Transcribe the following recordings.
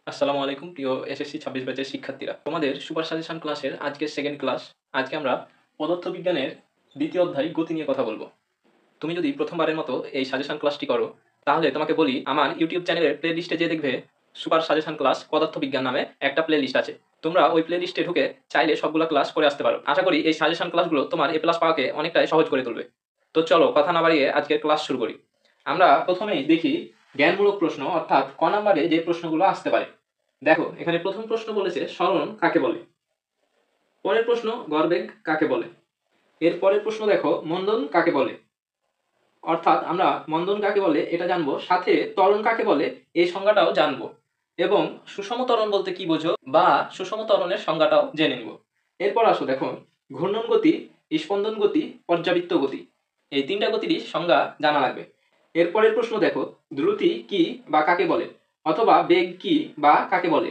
আসসালামু আলাইকুম প্রিয় এসএসসি ২৬ ব্যাচের শিক্ষার্থীরা। তোমাদের সুপার সাজেশন ক্লাসের আজকের সেকেন্ড ক্লাস। আজকে আমরা পদার্থবিজ্ঞানের দ্বিতীয় অধ্যায় গতি নিয়ে কথা বলবো। তুমি যদি প্রথমবারের মতো এই সাজেশন ক্লাসটি করো, তাহলে তোমাকে বলি আমার ইউটিউব চ্যানেলের প্লে লিস্টে যেয়ে দেখবে সুপার সাজেশন ক্লাস পদার্থবিজ্ঞান নামে একটা প্লে লিস্ট আছে। তোমরা ওই প্লে লিস্টে ঢুকে চাইলে সবগুলো ক্লাস করে আসতে পারো। আশা করি এই সাজেশন ক্লাসগুলো তোমার এ প্লাস পাওয়াকে অনেকটাই সহজ করে তুলবে। তো চলো কথা না বাড়িয়ে আজকের ক্লাস শুরু করি। আমরা প্রথমেই দেখি জ্ঞানমূলক প্রশ্ন, অর্থাৎ ক নাম্বারে যে প্রশ্নগুলো আসতে পারে। দেখো এখানে প্রথম প্রশ্ন বলেছে সরণ কাকে বলে। পরের প্রশ্ন গড়বেগ কাকে বলে। এর পরের প্রশ্ন দেখো মন্দন কাকে বলে। অর্থাৎ আমরা মন্দন কাকে বলে এটা জানবো, সাথে ত্বরণ কাকে বলে এই সংজ্ঞাটাও জানবো, এবং সুষম ত্বরণ বলতে কি বোঝো বা সুষম ত্বরণের সংজ্ঞাটাও জেনে নিব। এরপর আসো দেখো ঘূর্ণন গতি, স্পন্দন গতি, পর্যাবৃত্ত গতি, এই তিনটা গতিরই সংজ্ঞা জানা লাগবে। এরপরের প্রশ্ন দেখো দ্রুতি কি বা কাকে বলে, অথবা বেগ কি বা কাকে বলে,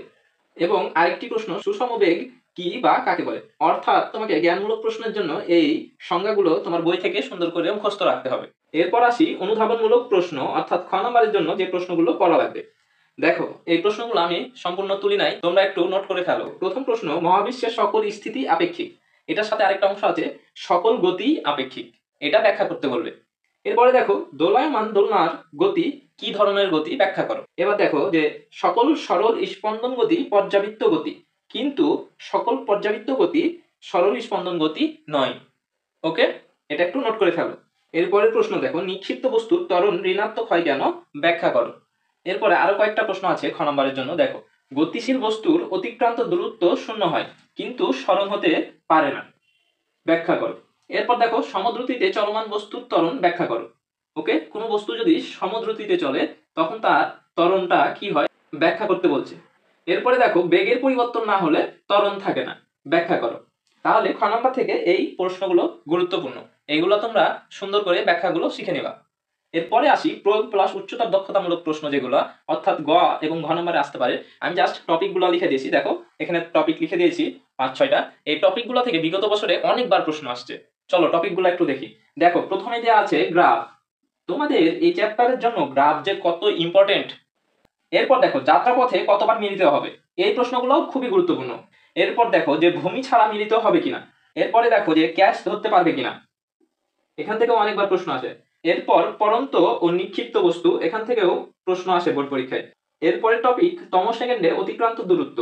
এবং আরেকটি প্রশ্ন সুষম বেগ কি বা কাকে বলে। অর্থাৎ তোমাকে জ্ঞানমূলক প্রশ্নের জন্য এই সংজ্ঞাগুলো তোমার বই থেকে সুন্দর করে মুখস্থ রাখতে হবে। এরপর আসি অনুধাবনমূলক প্রশ্ন, অর্থাৎ খ নম্বরের জন্য যে প্রশ্নগুলো করা লাগবে। দেখো এই প্রশ্নগুলো আমি সম্পূর্ণ তুলি নাই, তোমরা একটু নোট করে ফেলো। প্রথম প্রশ্ন মহাবিশ্বের সকল স্থিতি আপেক্ষিক, এটার সাথে আরেকটা অংশ আছে সকল গতি আপেক্ষিক, এটা ব্যাখ্যা করতে বলবে। এরপরে দেখো দোলায়মান দোলনার গতি কি ধরনের গতি ব্যাখ্যা করো। এবার দেখো যে সকল সরল স্পন্দন গতি পর্যাবৃত্ত গতি, কিন্তু সকল পর্যাবৃত্ত গতি সরল স্পন্দন গতি নয়। ওকে, এটা একটু নোট করে ফেলো। এরপরের প্রশ্ন দেখো নিক্ষিপ্ত বস্তুর ত্বরণ ঋণাত্মক হয় কেন ব্যাখ্যা করো। এরপরে আরো কয়েকটা প্রশ্ন আছে খ নম্বরের জন্য। দেখো গতিশীল বস্তুর অতিক্রান্ত দূরত্ব শূন্য হয় কিন্তু স্মরণ হতে পারে না, ব্যাখ্যা করো। এরপর দেখো সমদ্রুতিতে চলমান বস্তুর ত্বরণ ব্যাখ্যা করো। ওকে, কোনো বস্তু যদি সমদ্রুতিতে চলে তখন তার ত্বরণটা কি হয় ব্যাখ্যা করতে বলছে। এরপরে দেখো বেগের পরিবর্তন না হলে ত্বরণ থাকে না, ব্যাখ্যা করো। তাহলে খ নম্বর থেকে এই প্রশ্নগুলো গুরুত্বপূর্ণ, এইগুলো তোমরা সুন্দর করে ব্যাখ্যাগুলো শিখে নেবা। এরপরে আসি প্রয়োগ প্লাস উচ্চতার দক্ষতামূলক প্রশ্ন, যেগুলো অর্থাৎ গ এবং ঘ নম্বরে আসতে পারে। আমি জাস্ট টপিকগুলো লিখে দিয়েছি, দেখো এখানে টপিক লিখে দিয়েছি ৫-৬টা। এই টপিকগুলো থেকে বিগত বছরে অনেকবার প্রশ্ন আসছে। চলো টপিকগুলো একটু দেখি। দেখো প্রথমে যে আছে গ্রাফ, তোমাদের এই চ্যাপ্টারের জন্য গ্রাফ যে কত ইম্পর্টেন্ট। এরপর দেখো যাত্রাপথে কতবার মিলিত হবে, এই প্রশ্নগুলো খুবই গুরুত্বপূর্ণ। এরপর দেখো যে ভূমি ছাড়া মিলিত হবে কিনা। এরপরে দেখো যে ক্যাচ ধরতে পারবে কিনা, এখান থেকেও অনেকবার প্রশ্ন আসে। এরপর পরন্ত ও নিক্ষিপ্ত বস্তু, এখান থেকেও প্রশ্ন আসে বোর্ড পরীক্ষায়। এরপরের টপিক তম সেকেন্ডে অতিক্রান্ত দূরত্ব,